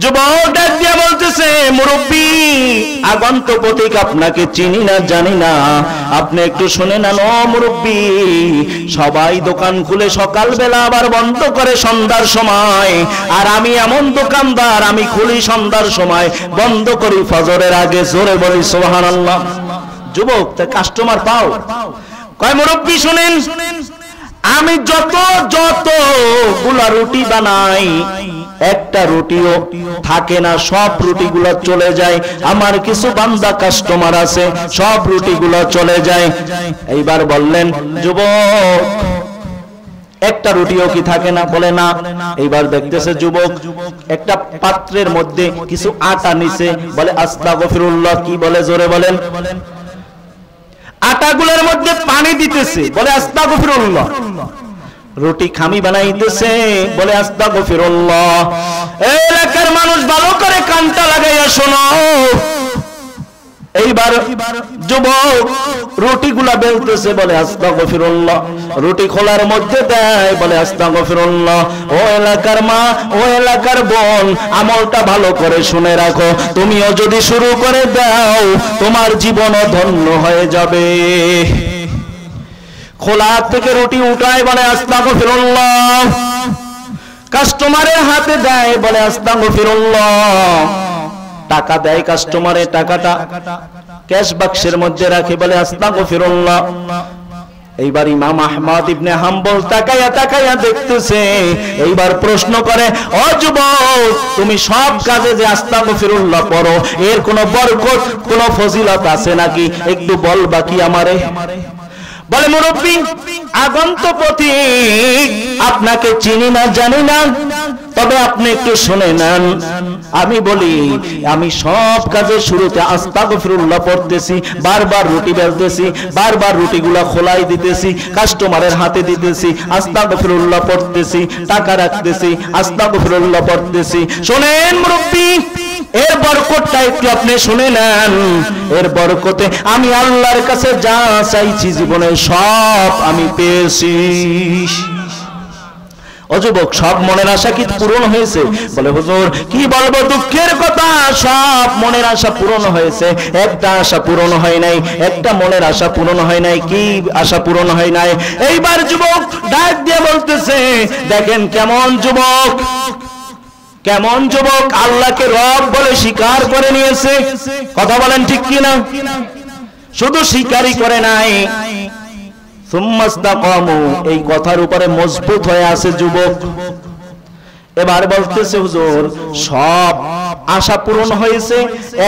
যুবক ডাক দিয়া বলতেছে, মুরব্বী আগন্তুক পথিক, আপনাকে চিনি না জানি না, আপনি একটু শুনে নেন। ও মুরব্বী, সবাই দোকান খুলে সকালবেলা আবার বন্ধ করে সন্ধ্যার সময়, আর আমি এমন দোকানদার, আমি খুলি সন্ধ্যার সময়, বন্ধ করি ফজরের আগে। জোরে বলি সুবহানাল্লাহ। যুবক, তা কাস্টমার পাও? কয় মুরব্বী শুনেন, আমি যত গুলা রুটি বানাই, একটা রুটিও থাকে না, সব রুটিগুলো চলে যায়। আমার কিছু বান্দা কাস্টমার আছে, সব রুটিগুলো চলে যায়। এইবার বললেন, যুবক একটা রুটিও কি থাকে না? বলে না। এইবার দেখতেছে যুবক একটা পাত্রের মধ্যে কিছু আটা নিছে, বলে আস্তাগফিরুল্লাহ। কি বলে? জোরে বলেন। আটাগুলোর মধ্যে পানি দিতেছে, বলে আস্তাগফিরুল্লাহ। রুটি খামি বানাইতেছে, বলে আস্তাগফিরুল্লাহ। এই এলাকার মানুষ ভালো করে কানটা লাগাইয়া শোনো। এইবার যুবক রুটিগুলা বেলতেছে, বলে আস্তাগফিরুল্লাহ। রুটি খোলার মধ্যে দেয়, বলে আস্তাগফিরুল্লাহ। ও এলাকার মা, ও এলাকার বোন, আমলটা ভালো করে শুনে রাখো। তুমিও যদি শুরু করে দাও, তোমার জীবনও ধন্য হয়ে যাবে। খোলা থেকে রুটি উঠায়, বলে আস্তাগফিরুল্লাহ। কাস্টমারের হাতে দেয়, বলে আস্তাগফিরুল্লাহ। টাকা দেয় কাস্টমারে, টাকাটা ক্যাশ বাক্সের মধ্যে রাখে, বলে আস্তাগফিরুল্লাহ। এইবার ইমাম আহমদ ইবনে হাম্বল তাকায়া তাকায়া দেখতেছে। এইবার প্রশ্ন করে, ও যুবক, তুমি সব কাজে যে আস্তাগফিরুল্লাহ পড়ো, এর কোনো বরকত, কোনো ফজিলত আছে নাকি? একটু বলবা কি আমারে? বলে, মুরব্বী আগন্তুক পথিক, আপনাকে চিনি না জানি না, তবে আপনি একটু শুনে নেন। আমি বলি, আমি সব কাজের শুরুতে আস্তাগফিরুল্লাহ পড়তেছি, বারবার রুটি বেলতেছি, বারবার রুটিগুলা খোলাই দিতেছি, কাস্টমারের হাতে দিতেছি, আস্তাগফিরুল্লাহ পড়তেছি, টাকা রাখতেছি, আস্তাগফিরুল্লাহ পড়তেছি। শুনেন মুরব্বী, এর বরকতটা একটু আপনি শুনে নেন। এর বরকতে আমি আল্লাহর কাছে যা চাইছি জীবনে সব আমি পেয়েছি। ও যুবক, সব মনের আশা কি পূরণ হয়েছে? বলে, হুজুর কি বলবো, দুঃখের কথা, সব মনের আশা পূরণ হয়েছে, একটা আশা পূরণ হয় নাই, একটা মনের আশা পূরণ হয় নাই। কি আশা পূরণ হয় নাই? এইবার যুবক ডাক দিয়ে বলতেছে, দেখেন কেমন যুবক, কেমন যুবক আল্লাহকে রব বলে স্বীকার করে নিয়েছে। কথা বলেন ঠিক কিনা? শুধু স্বীকারই করে নাই, সুম্মাস্তাকামু, এই কথার উপরে মজবুত হয়ে আছে যুবক। এবার বলতেছে, হুজুর সব আশা পূরণ হয়েছে,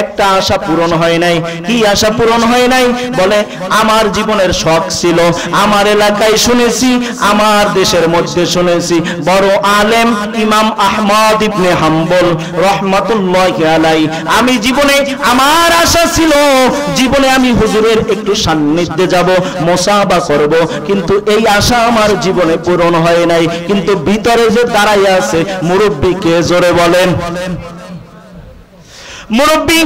একটা আশা পূরণ হয় নাই। কি আশা পূরণ হয় নাই? বলে, আমার জীবনের শখ ছিল, আমার এলাকায় শুনেছি, আমার দেশের মধ্যে শুনেছি, বড় আলেম ইমাম আহমদ ইবনে হাম্বল রহমাতুল্লাহি আলাইহি। আমি জীবনে, আমার আশা ছিল জীবনে আমি হুজুরের একটু সান্নিধ্যে যাব, মুসাহাবা করব, কিন্তু এই আশা আমার জীবনে পূরণ হয় নাই। কিন্তু ভিতরে যে দাঁড়াইয়া আছে মুরব্বী কে? জোরে বলেন। মুরব্বী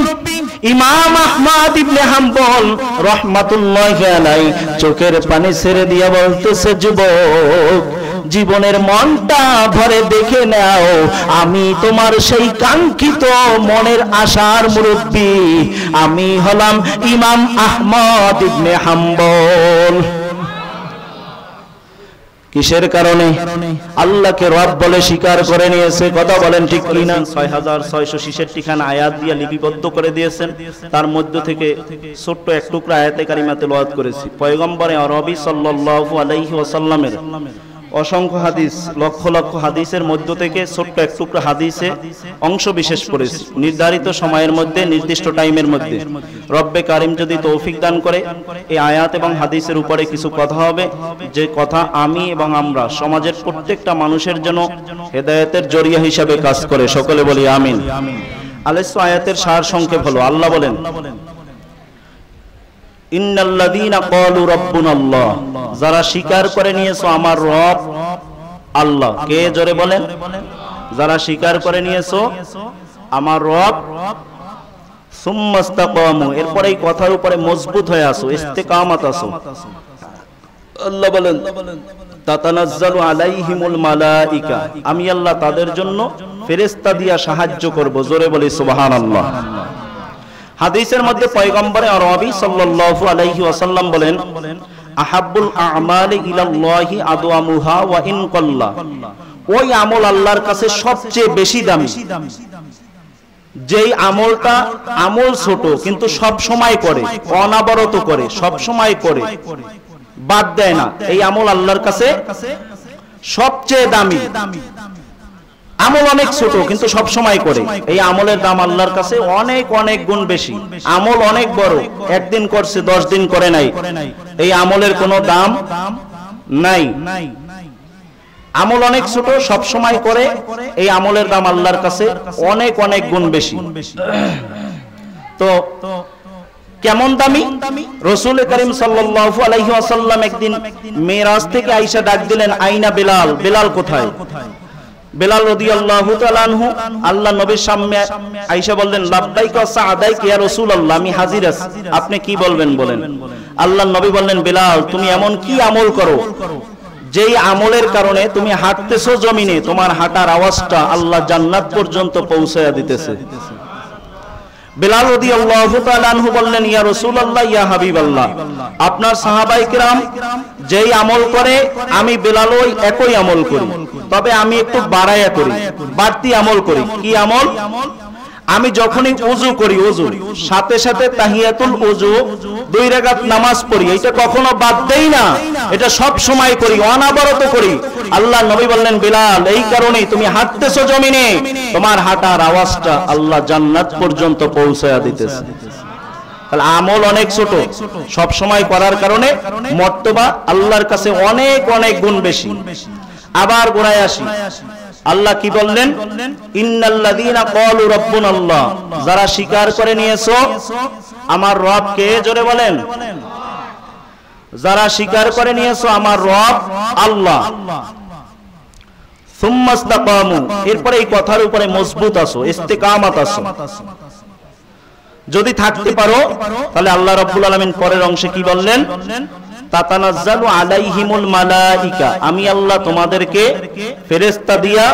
ইমাম আহমদ ইবনে হাম্বল রাহমাতুল্লাহি আলাইহি চোখের পানি ছেড়ে দিয়ে বলতেছে, যুবক জীবনের মনটা ভরে দেখে নাও, আমি তোমার সেই কাঙ্ক্ষিত মনের আশার মুরব্বী, আমি হলাম ইমাম আহমদ ইবনে হাম্বল। কিসের কারণে? আল্লাহকে রব বলে স্বীকার করে নিয়েছে। কথা বলেন ঠিক কিনা? 6666 খান আয়াত দিয়ে লিপিবদ্ধ করে দিয়েছেন। তার মধ্য থেকে ছোট্ট এক টুকরা আয়াতে কারিমা তেলাওয়াত করেছি। পয়গম্বরে আরবি সাল্লাল্লাহু আলাইহি ওয়াসাল্লামের অসংখ্য হাদিস, লক্ষ লক্ষ হাদিসের মধ্য থেকে ছোট্ট এক টুকরা হাদিসে অংশ বিশেষ করেছি, নির্ধারিত সময়ের মধ্যে, নির্দিষ্ট টাইমের মধ্যে। রব্বে কারিম যদি তৌফিক দান করে, এই আয়াত এবং হাদিসের উপরে কিছু কথা হবে, যে কথা আমি এবং আমরা সমাজের প্রত্যেকটা মানুষের জন্য হেদায়েতের জরিয়া হিসাবে কাজ করে। সকলে বলি আমিন। আলাইহিস আয়াতের সার সংক্ষেপ হলো, আল্লাহ বলেন, ইন্নাল্লাযীনা ক্বালু রাব্বুনাল্লাহ, যারা স্বীকার করে নিয়েছো আমার রব আল্লাহ। কে? জোরে বলেন। যারা স্বীকার করে নিয়েছো আমার রব, সুম্মাস্তাকামু, এরপরে এই কথার উপরে মজবুত হয়ে আসো, ইস্তেকামাত আসো। আল্লাহ বলেন, তাতানাজ্জালু আলাইহিমুল মালাইকা, আমি আল্লাহ তাদের জন্য ফেরেশতা দিয়া সাহায্য করব। জোরে বলি সুবহানাল্লাহ। হাদিসের মধ্যে পয়গম্বর আরবি সাল্লাল্লাহু আলাইহি ওয়াসাল্লাম বলেন, আহাব্বুল আমালি ইলাল্লাহি আদওয়ামুহা ওয়া ইন কাল্লা, ওই আমল আল্লাহর কাছে সবচেয়ে বেশি দামি যেই আমলটা আমল ছোট কিন্তু সব সময় করে, অনাবরত করে, সব সময় করে, বাদ দেয় না, এই আমল আল্লাহর কাছে সবচেয়ে দামি। আমল অনেক ছোট কিন্তু সব সময় করে, এই আমলের দাম আল্লাহর কাছে অনেক অনেক গুণ বেশি। আমল অনেক বড়, একদিন করছে 10 দিন করে নাই, এই আমলের কোনো দাম নাই। আমল অনেক ছোট, সব সময় করে, এই আমলের দাম আল্লাহর কাছে অনেক অনেক গুণ বেশি। তো কেমন দামি? রাসূল করিম সাল্লাল্লাহু আলাইহি ওয়াসাল্লাম একদিন মেরাজ থেকে আয়েশা ডাক দিলেন, আইনা বেলাল, বেলাল কোথায়? বেলাল রাদিয়াল্লাহু তাআলা আনহু আল্লাহ নবীর সামনে আয়েশা বললেন, লাব্বাইকা ওয়া সাআদাইকা ইয়া রাসূলুল্লাহ, আমি হাজির আছি, আপনি কি বলবেন বলেন। আল্লাহ নবী বললেন, বেলাল তুমি এমন কি আমল করো যেই আমলের কারণে তুমি হাঁটতেছো জমিনে, তোমার হাঁটার আওয়াজটা আল্লাহ জান্নাত পর্যন্ত পৌঁছায়া দিতেছে। বেলাল রাদিয়াল্লাহু তাআলা আনহু বললেন, ইয়া রাসূলুল্লাহ, ইয়া হাবিবাল্লাহ, আপনার সাহাবায়ে কিরাম যেই আমল করে আমি বেলালও একই আমল করি, তবে আমি একটু বাড়ায়া করি, বাড়তি আমল করি। কি আমল? আমি যখনই ওযু করি, ওযু সাথে সাথে তাহিয়াতুল ওযু 2 রাকাত নামাজ পড়ি, এটা কখনো বাদ দেই না, এটা সব সময় করি, অনাবরত করি। আল্লাহ নবী বললেন, বেলাল এই কারণেই তুমি হাঁটতেছো জমিনে, তোমার হাঁটার আওয়াজটা আল্লাহ জান্নাত পর্যন্ত পৌঁছায়া দিতেছে। তাহলে আমল অনেক ছোট, সব সময় করার কারণে মর্তবা আল্লাহর কাছে অনেক অনেক গুণ বেশি। আবার গোড়ায় আসি, আল্লাহ কি বললেন? ইন্নাল্লাযীনা ক্বালু রাব্বুনাল্লাহ, যারা স্বীকার করে নিয়েছো আমার রব কে, জোরে বলেন, যারা স্বীকার করে নিয়েছো আমার রব আল্লাহ, সুম্মা ইসতাকামু, এরপরে এই কথার উপরে মজবুত আছো, ইস্তিকামাত আছো, যদি থাকতে পারো তাহলে আল্লাহ রাব্বুল আলামিন পরের অংশে কি বললেন? তাতানাজ্জালু আলাইহিমুল মালাইকা, আমি আল্লাহ তোমাদেরকে ফেরেশতা দিয়া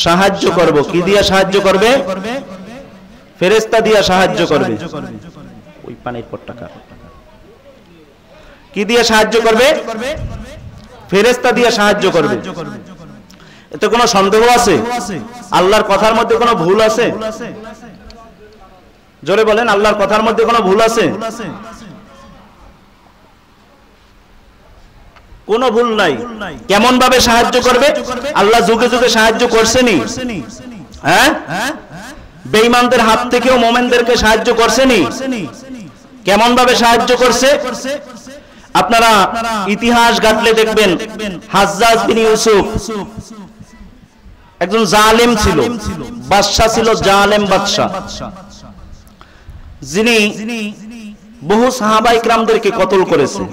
সাহায্য করব। কি দিয়া সাহায্য করবে? ফেরেশতা দিয়া সাহায্য করবে। ওই পানির পটটা কার? কি দিয়া সাহায্য করবে? ফেরেশতা দিয়া সাহায্য করবে। এতে কোনো সন্দেহ আছে? আল্লাহর কথার মধ্যে কোনো ভুল আছে? জোরে বলেন, আল্লাহর কথার মধ্যে কোনো ভুল আছে? কোনো ভুল নাই। কেমন ভাবে সাহায্য করবে? আল্লাহ যুগে যুগে সাহায্য করছেনি, হ্যাঁ? বেঈমানদের হাত থেকেও মুমিনদেরকে সাহায্য করছেনি। কেমন ভাবে সাহায্য করছে? আপনারা ইতিহাস ঘাটলে দেখবেন, হাজ্জাজ বিন ইউসুফ একজন জালেম ছিল, বাদশা ছিল, জালেম বাদশা, যিনি বহু সাহাবা ইকরামদেরকে কতল করেছে।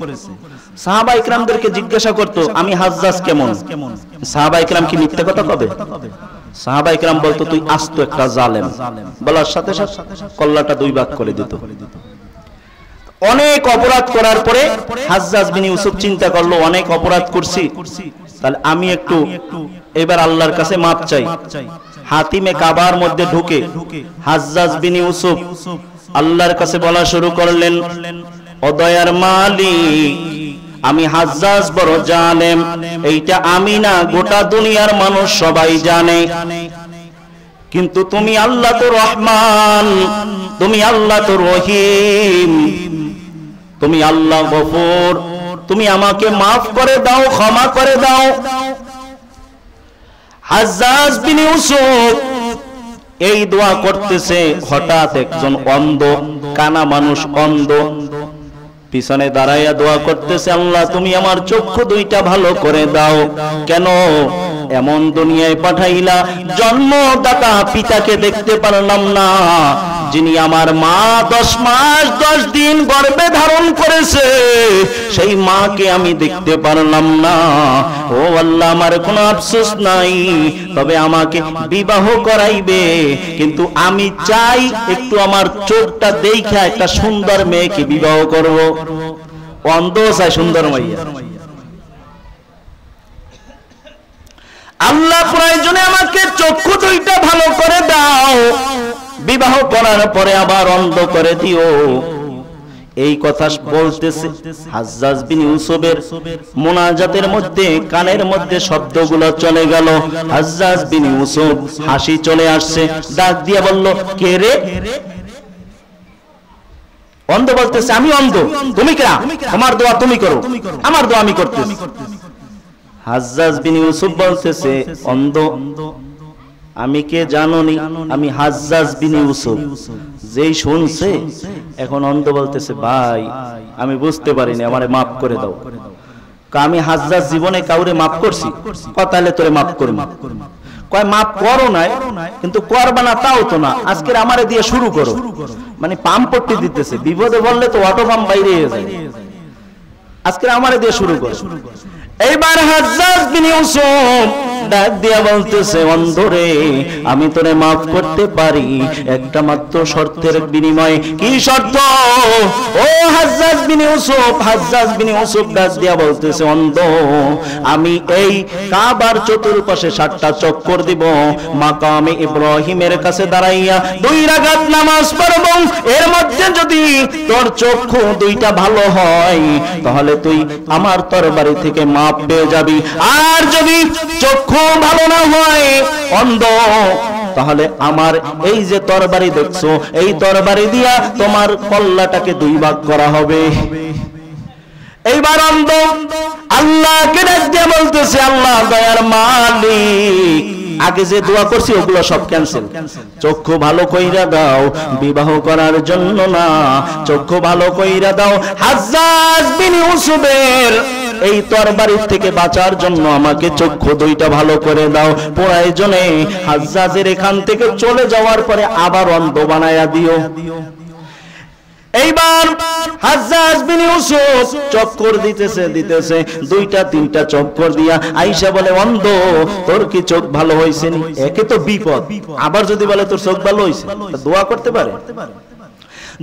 সাহাবা ইকরামদেরকে জিজ্ঞাসা করতো, আমি হাজ্জাজ কেমন? সাহাবা ইকরাম কি মিথ্যা কথা কবে? সাহাবা ইকরাম বলতো, তুই আস্ত একটা জালেম। বলার সাথে সাথে কল্লাটা 2 ভাগ করে দিত। অনেক অপরাধ করার পরে হাজ্জাজ বিন ইউসুফ চিন্তা করলো, অনেক অপরাধ করছি, তাহলে আমি একটু এবার আল্লাহর কাছে মাপ চাই। হাতিমে কাবার মধ্যে ঢুকে হাজ্জাজ বিন ইউসুফ আল্লাহর কাছে বলা শুরু করলেন, ও দয়ার মালিক, আমি হাজ্জাজ বড় জালেম, এইটা আমি না, গোটা দুনিয়ার মানুষ সবাই জানে, কিন্তু তুমি আল্লাহ তো রহমান, তুমি আল্লাহ তো রহিম, তুমি আল্লাহ গফুর, তুমি আমাকে মাফ করে দাও, ক্ষমা করে দাও। হাজ্জাজ বিন ইউসুফ এই দোয়া করতেছে, হঠাৎ একজন অন্ধ, কানা মানুষ, অন্ধ, পিছনে দাঁড়াইয়া দোয়া করতেছে, আল্লাহ তুমি আমার চক্ষু 2টা ভালো করে দাও। কেন এমন দুনিয়ায় পাঠাইলা, জন্মদাতা পিতাকে দেখতে পারলাম না, যিনি আমার মা 10 মাস 10 দিন গর্ভে ধারণ করেছে, সেই মাকে আমি দেখতে পারলাম না। ও আল্লাহ, আমার কোনো আফসোস নাই, তবে আমাকে বিবাহ করাইবে, কিন্তু আমি চাই একটু আমার চোখটা দেখা একটা সুন্দর মেয়েকে বিবাহ করব। অন্ধ চাই সুন্দর মাইয়া, আল্লাহ প্রয়োজনে আমাকে চক্ষু দুইটা ভালো করে দাও, বিবাহ করার পরে আবার অন্ধ করে দিও। এই কথা বলতেছে হাজ্জাজ বিন ইউসুফের মুনাজাতের মধ্যে কানের মধ্যে শব্দগুলো চলে গেল। হাজ্জাজ বিন ইউসুফ হাসি চলে আসছে, ডাক দিয়ে বলল, কে রে? অন্ধ বলতেছে, আমি অন্ধ, তুমি কেরা? তোমার দোয়া তুমি করো, আমার দোয়া আমি করতেছি। হাজ্জাজ বিন ইউসুফ বলতেছে, অন্ধ আমি কে জানোনি? আমি হাজ্জাজ বিন ইউসুফ। যেই শুনছে এখন অন্ধ বলতেছে, ভাই আমি বুঝতে পারিনি, আমারে মাফ করে দাও। আমি হাজ্জাজ জীবনে কাউরে মাফ করছি? তাহলে তোরে মাফ করব। কয় মাফ করো নাই, কিন্তু করবা না তাও তো না, আজকে আমারে দিয়ে শুরু করো। মানে পাম্প পট্টি দিতেছে, বিপদে বললে তো অটো পাম্প বাইরে হয়ে যায়, আজকে আমারে দিয়ে শুরু করো। এইবার হাজ্জাজ বিন ইউসুফ ডাক দিয়া বলতেছে, অন্ধরে আমি তোরে মাফ করতে পারি একটা মাত্র শর্তের বিনিময়ে। কি শর্ত? ও হাজ্জাজ বিন ইউসুফ, হাজ্জাজ বিন ইউসুফ ডাক দিয়া বলতেছে, অন্ধ আমি এই কাবার চতুর্পাশে 7টা চক্কর দিব, মাকামে ইব্রাহিমের কাছে দাঁড়াইয়া 2 রাকাত নামাজ পড়ব। এর মধ্যে যদি তোর চক্ষু 2টা ভালো হয় তাহলে তুই আমার তরবারি থেকে মাপ পেয়ে যাবি, আর যদি চক্ষু ভালো না হয় অন্ধ, তাহলে আমার এই যে তরবারি দেখছো এই তরবারি দিয়া তোমার কল্লাটাকে 2 ভাগ করা হবে। এইবার অন্ধ আল্লাহকে ডাক দিয়ে বলতেছে, আল্লাহ দয়ার মালিক, আগে যে দোয়া করছি ওগুলো সব ক্যান্সেল, চক্ষু ভালো কইরা দাও, বিবাহ করার জন্য না, চক্ষু ভালো কইরা দাও। হাজ্জাজ বিন ইউসুফের এই তরবারি থেকে বাঁচার জন্য আমাকে চক্ষু 2টা ভালো করে দাও, প্রয়োজনে হাজ্জাজের এখান থেকে চলে যাওয়ার পরে আবার অন্ধ বানায়া দিও। এইবার হাজ্জাজ বিন ইউসুফ চক্কর দিতেছে 2টা 3টা চক্কর দিয়া আয়েশা বলে, অন্ধ তোর কি চোখ ভালো হইছে নি? একে তো বিপদ, আবার যদি বলে তোর চোখ ভালো হইছে, দোয়া করতে পারে।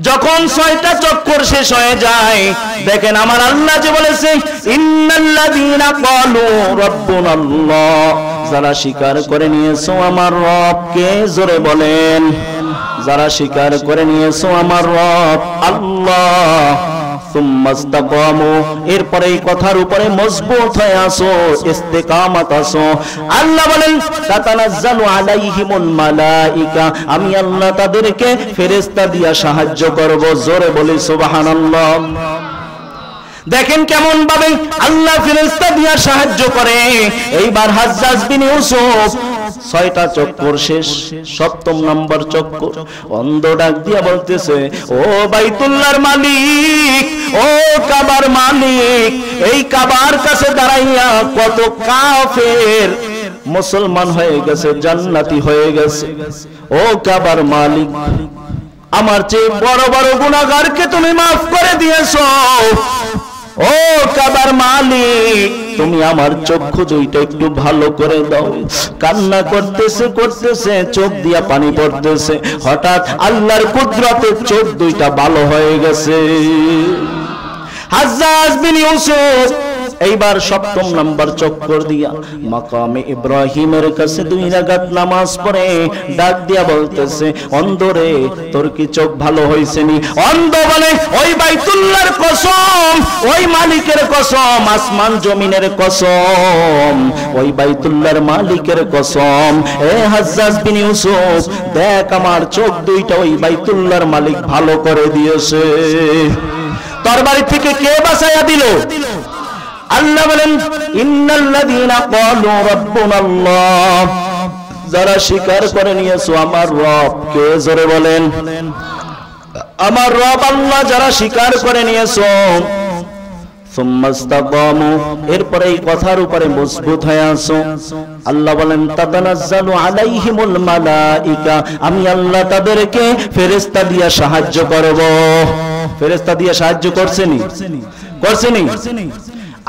যখন 6টা চক্কর শেষ হয়ে যায়, দেখেন আমার আল্লাহ যে বলেছে, ইন্নাল্লাযীনা ক্বালু রাব্বুনাল্লাহ, যারা স্বীকার করে নিয়েছো আমার রবকে, জোরে বলেন, যারা স্বীকার করে নিয়েছো আমার রব আল্লাহ, সুম্মাস্তাকামু, এরপরে এই কথার উপরে মজবুত হয়ে আসো, ইস্তিকামাত আসো। আল্লাহ বলেন, তাতানাজ্জালু আলাইহিমুল মালাইকা, আমি আল্লাহ তাদেরকে ফেরেশতা দিয়া সাহায্য করব। জোরে বলি সুবহানাল্লাহ। দেখেন কেমন ভাবে আল্লাহ ফেরেশতা দিয়া সাহায্য করে। এইবার হাজ্জাজ বিন ইউসুফ 6টা চক্কর শেষ, 7ম নম্বর চক্কর, অন্ধ ডাক দিয়া বলতেছে, ও বাইতুল্লাহর মালিক, ও কাবার মালিক, এই কাবার কাছে দাঁড়াইয়া কত কাফের মুসলমান হয়ে গেছে, জান্নাতি হয়ে গেছে। ও কাবার মালিক, আমার চেয়ে বড় বড় গুনাহগারকে তুমি মাফ করে দিয়েছো। ও কাবার মালিক, তুমি আমার চক্ষু 2টা একটু ভালো করে দাও। কান্না করতেছে করতেছে, চোখ দিয়া পানি পড়তেছে, হঠাৎ আল্লাহর কুদরতে চোখ 2টা ভালো হয়ে গেছে। হাজ্জাজ বিন ইউসুফ এইবার 7ম নম্বর চক্কর দিয়া মাকামে ইব্রাহিমের কাছে 2 রাকাত নামাজ পড়ে ডাক দিয়া বলতেছে, অন্ধরে তোর কি চোখ ভালো হইছে নি? অন্ধ বলে, ওই বাইতুল্লাহর কসম, ওই মালিকের কসম, আসমান জমিনের কসম, ওই বাইতুল্লাহর মালিকের কসম, এ হাজ্জাজ বিন ইউসুফ, দেখ আমার চোখ 2টা ওই বাইতুল্লাহর মালিক ভালো করে দিয়েছে। তরবারি থেকে কে বাঁচাইয়া দিল? আল্লাহ বলেন, ইন্নাল্লাযীনা ক্বালু রাব্বুনাল্লাহ, যারা স্বীকার করে নিয়েছো আমার রব কে, জোরে বলেন, আমার রব আল্লাহ, যারা স্বীকার করে নিয়েছো, সুম্মাস্তাকামু, এরপরে এই কথার উপরে মজবুত হয়ে আসো। আল্লাহ বলেন, তাতানাজ্জালু আলাইহিমুল মালাইকা, আমি আল্লাহ তাদেরকে ফেরেশতা দিয়া সাহায্য করব। ফেরেশতা দিয়া সাহায্য করছেনি? করছেনি?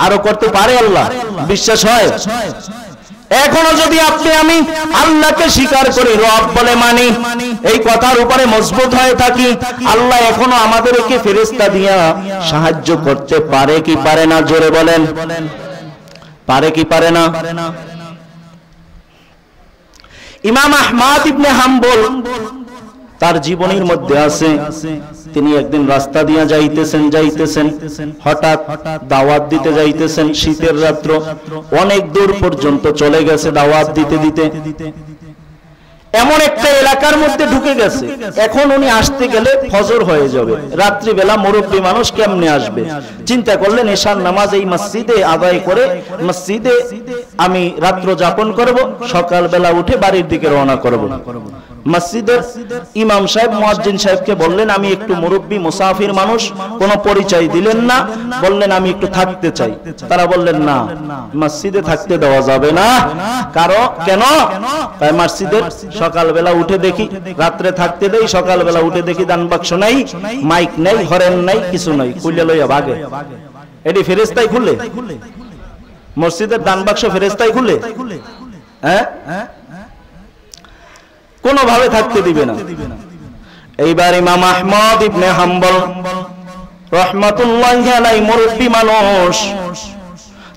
আরো করতে পারে আল্লাহ, বিশ্বাস হয়? এখনো যদি আপনি আমি আল্লাহকে স্বীকার করি, রব বলে মানি, এই কথার উপরে মজবুত হয়ে থাকি, আল্লাহ এখনো আমাদেরকে ফেরেশতা দিয়া সাহায্য করতে পারে কি পারে না? জোরে বলেন, পারে কি পারে না? ইমাম আহমদ ইবনে হাম্বল তার জীবনীর মধ্যে আছে, তিনি একদিন রাস্তা দিয়ে যাইতেছেন, হঠাৎ দাওয়াত দিতে যাইতেছেন। শীতের রাত্র, অনেক দূর পর্যন্ত চলে গেছে দাওয়াত দিতে দিতে। এমন একটা এলাকার মধ্যে ঢুকে গেছে, এখন উনি আসতে গেলে ফজর হয়ে যাবে, রাত্রিবেলা মুরব্বী মানুষ কেমনে আসবে। চিন্তা করলেন এশার নামাজ এই মসজিদে আদায় করে মসজিদে আমি রাত্র যাপন করব, সকালবেলা উঠে বাড়ির দিকে রওনা করব। মসজিদের ইমাম সাহেব মুয়াজ্জিন সাহেবকে বললেন আমি একটু মুরব্বী মুসাফির মানুষ, কোনো পরিচয় দিলেন না, বললেন আমি একটু থাকতে চাই। তারা বললেন না, মসজিদে থাকতে দেওয়া যাবে না। কেন? তাই মসজিদের সকালবেলা উঠে দেখি, রাত্রে থাকতে দেই, সকালবেলা উঠে দেখি দান বাক্স নাই, মাইক নাই, হরেন নাই, কিছু নাই, খুলে লইয়া ভাগে। এটি ফেরেশতাই খুলে? মসজিদের দান বাক্স ফেরেশতাই খুলে? হ্যাঁ, কোনোভাবে থাকতে দিবে না। এইবার ইমাম আহমদ ইবনে হাম্বল রাহমাতুল্লাহি আলাইহি মুরব্বী মানুষ,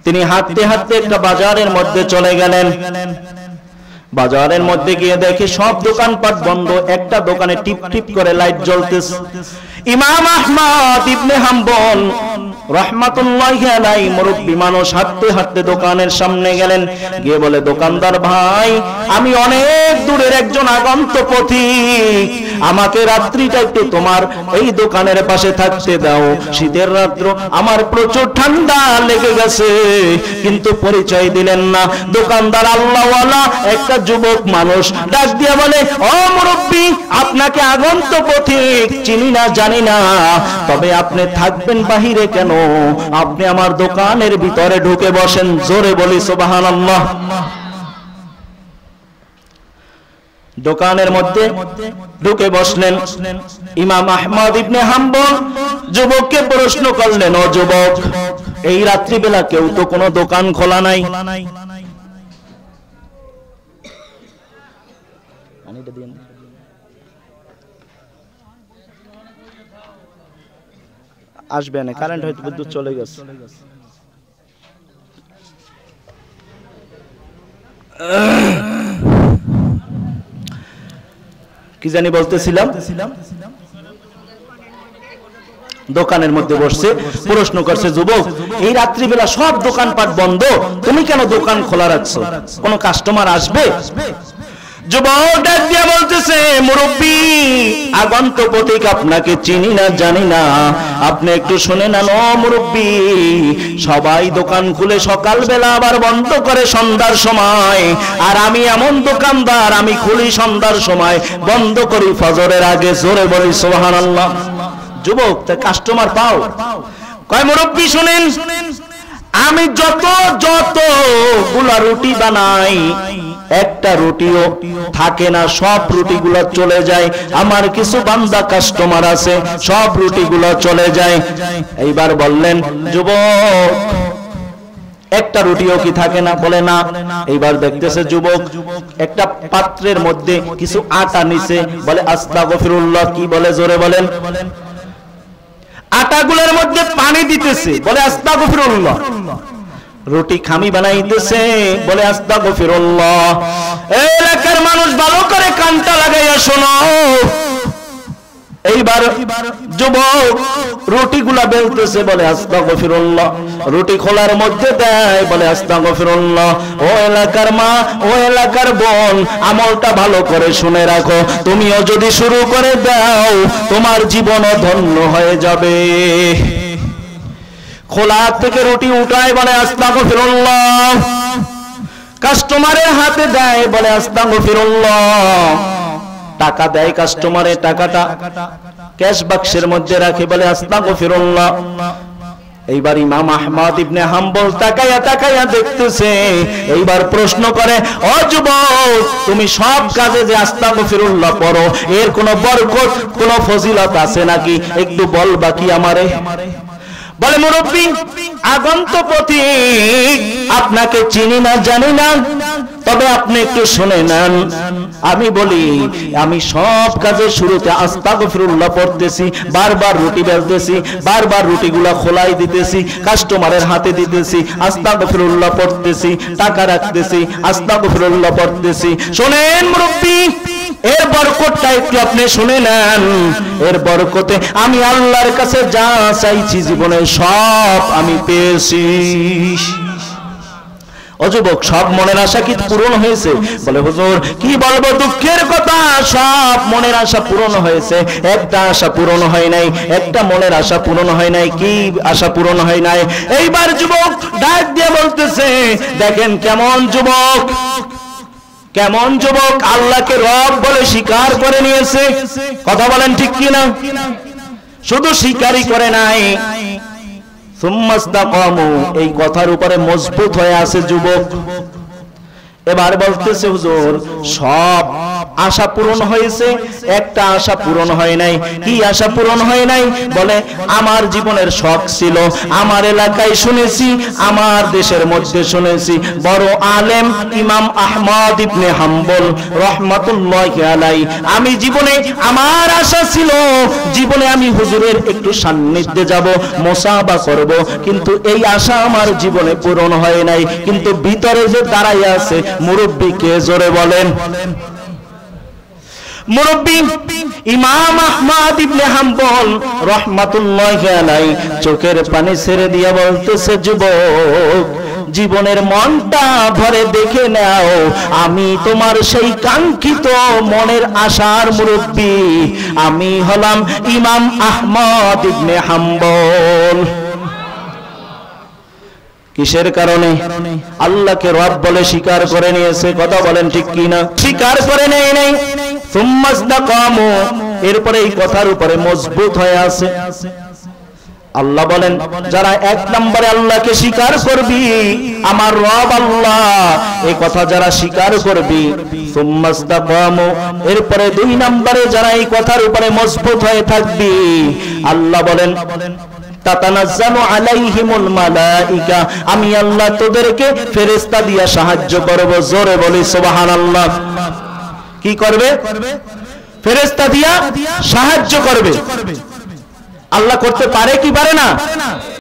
তিনি হাঁটতে হাঁটতে একটা বাজারের মধ্যে চলে গেলেন। বাজারের মধ্যে গিয়ে দেখে সব দোকানপাট বন্ধ, একটা দোকানে টিপ টিপ করে লাইট জ্বলতেছে। ইমাম আহমদ ইবনে হাম্বল রাহমাতুল্লাহি আলাইহি মুরব্বী মানুষ হাঁটতে হাঁটতে দোকানের সামনে গেলেন, গিয়ে বলে দোকানদার ভাই, আমি অনেক দূরের একজন আগন্তুক পথিক, আমাকে রাত্রিটা একটু তোমার এই দোকানের পাশে থাকতে দাও, শীতের রাত্র, আমার প্রচুর ঠান্ডা লেগে গেছে। কিন্তু পরিচয় দিলেন না। দোকানদার আল্লাহওয়ালা একটা যুবক মানুষ ডাক দিয়ে বলে, ও মুরব্বী, আপনাকে আগন্তুক পথিক চিনি না, জানি না, তবে আপনি থাকবেন বাহিরে কেন? আপনি আমার দোকানের ভিতরে ঢুকে বসেন। জোরে বলি সুবহানাল্লাহ। দোকানের মধ্যে ঢুকে বসলেন। ইমাম আহমদ ইবনে হাম্বল যুবককে প্রশ্ন করলেন, ও যুবক, এই রাত্রিবেলা কেউ তো কোনো দোকান খোলা নাই, আসবে না, কারেন্ট হয়তো বিদ্যুৎ চলে গেছে। কি জানি বলতেছিলাম, দোকানের মধ্যে বসছে, প্রশ্ন করছে, যুবক, এই রাত্রিবেলা সব দোকানপাট বন্ধ, তুমি কেন দোকান খোলা রাখছো? কোনো কাস্টমার আসবে? যুবক ডাক দিয়ে বলতেছে, মুরব্বী, আগন্তুক পথিক, আপনাকে চিনি না, জানি না, আপনি একটু শুনে নেন। ও মুরব্বী, সবাই দোকান খুলে সকালবেলা আবার বন্ধ করে সন্ধ্যার সময়, আর আমি এমন দোকানদার, আমি খুলি সন্ধ্যার সময়, বন্ধ করি ফজরের আগে। জোরে বলি সুবহানাল্লাহ। যুবক, তা কাস্টমার পাও? কয়, মুরব্বী শুনেন, আমি যত গুলা রুটি বানাই, একটা রুটিও থাকে না, সব রুটিগুলো চলে যায়। আমার কিছু বান্দা কাস্টমার আছে, সব রুটিগুলো চলে যায়। এইবার বললেন, যুবক, একটা রুটিও কি থাকে না? বলে না। এইবার দেখতেছে যুবক একটা পাত্রের মধ্যে কিছু আটা নিছে, বলে আস্তাগফিরুল্লাহ। কি বলে? জোরে বলেন। আটাগুলোর মধ্যে পানি দিতেছে, বলে আস্তাগফিরুল্লাহ। রুটি খামি বানাইতেছে, বলে আস্তাগফিরুল্লাহ। এই এলাকার মানুষ ভালো করে কানটা লাগাইয়া শোনো। এইবার যুবক রুটিগুলা বেলতেছে, বলে আস্তাগফিরুল্লাহ। রুটি খোলার মধ্যে দেয়, বলে আস্তাগফিরুল্লাহ। ও এলাকার মা, ও এলাকার বোন, আমলটা ভালো করে শুনে রাখো, তুমিও যদি শুরু করে দাও, তোমার জীবনও ধন্য হয়ে যাবে। খোলা থেকে রুটি উঠায়, বলে আস্তাগফিরুল্লাহ। কাস্টমারের হাতে দেয়, বলে আস্তাগফিরুল্লাহ। টাকা দেয় কাস্টমারে, টাকাটা ক্যাশ বাক্সের মধ্যে রাখে, বলে আস্তাগফিরুল্লাহ। এইবার ইমাম আহমদ ইবনে হাম্বল তাকায়া তাকায়া দেখতেছে। এইবার প্রশ্ন করে, ও যুবক, তুমি সব কাজে যে আস্তাগফিরুল্লাহ পড়ো, এর কোনো বরকত, কোনো ফজিলত আছে নাকি? একটু বলবা কি আমারে? বলে মুরব্বী আগন্তুক পথিক, আপনাকে চিনি না জানি না, তবে আপনি একটু শুনে নেন। আমি বলি আমি সব কাজের শুরুতে আস্তাগফিরুল্লাহ পড়তেছি, বারবার রুটি বেলতেছি, বারবার রুটিগুলা খোলাই দিতেছি, কাস্টমারের হাতে দিতেছি, আস্তাগফিরুল্লাহ পড়তেছি, টাকা রাখতেছি, আস্তাগফিরুল্লাহ পড়তেছি। শোনেন মুরব্বী, এর বরকতটা একটু আপনি শুনে নেন। এর বরকতে আমি আল্লাহর কাছে যা চাইছি জীবনে সব আমি পেয়েছি। ও যুবক, সব মনের আশা কি পূরণ হয়েছে? বলে হুজুর কি বলবো, দুঃখের কথা, সব মনের আশা পূরণ হয়েছে, একটা আশা পূরণ হয় নাই, একটা মনের আশা পূরণ হয় নাই। কি আশা পূরণ হয় নাই? এইবার যুবক ডাক দিয়ে বলতেছে, দেখেন কেমন যুবক, কেমন যুবক আল্লাহকে রব বলে স্বীকার করে নিয়েছে। কথা বলেন ঠিক কি না? শুধু স্বীকারই করে নাই, সুম্মাস্তাকামু, এই কথার উপরে মজবুত হয়ে আছে যুবক। এবার বলতেছে হুজুর সব আশা পূরণ হয়েছে, একটা আশা পূরণ হয় নাই। কি আশা পূরণ হয় নাই? বলে আমার জীবনের শখ ছিল, আমার এলাকায় শুনেছি, আমার দেশের মধ্যে শুনেছি, বড় আলেম ইমাম আহমদ ইবনে হাম্বল রহমাতুল্লাহি আলাইহি, আমি জীবনে আমার আশা ছিল জীবনে আমি হুজুরের একটু সান্নিধ্যে যাব, মুসাহাবা করব, কিন্তু এই আশা আমার জীবনে পূরণ হয় নাই। কিন্তু ভিতরে যে দাঁড়াইয়া আছে মুরব্বী কে? জোরে বলেন। মুরব্বী ইমাম আহমদ ইবনে হাম্বল রহমাতুল্লাহি আলাইহি চোখের পানি ছেড়ে দিয়া বলতেছে, যুবক জীবনের মনটা ভরে দেখে নাও, আমি তোমার সেই কাঙ্ক্ষিত মনের আশার মুরব্বী, আমি হলাম ইমাম আহমদ ইবনে হাম্বল। কিসের কারণে? আল্লাহকে রব বলে স্বীকার করে নিয়েছে। কথা বলেন ঠিক কি না? স্বীকার করে নেই নাই, সুম্মাস্তাকামু, এরপরে এই কথার উপরে মজবুত হয়ে আছে। আল্লাহ বলেন যারা এক নম্বরে আল্লাহকে স্বীকার করবি, আমার রব আল্লাহ, এই কথা যারা স্বীকার করবি, সুম্মাস্তাকামু, এরপরে দুই নম্বরে যারা এই কথার উপরে মজবুত হয়ে থাকবি, আল্লাহ বলেন তাতানাজ্জালু আলাইহিমুল মালাইকা, আমি আল্লাহ তোদেরকে ফেরেশতা দিয়া সাহায্য করব। জোরে বলি সুবহানাল্লাহ। কি করবে? ফেরেশতা দিয়া সাহায্য করবে। আল্লাহ করতে পারে কি পারে না?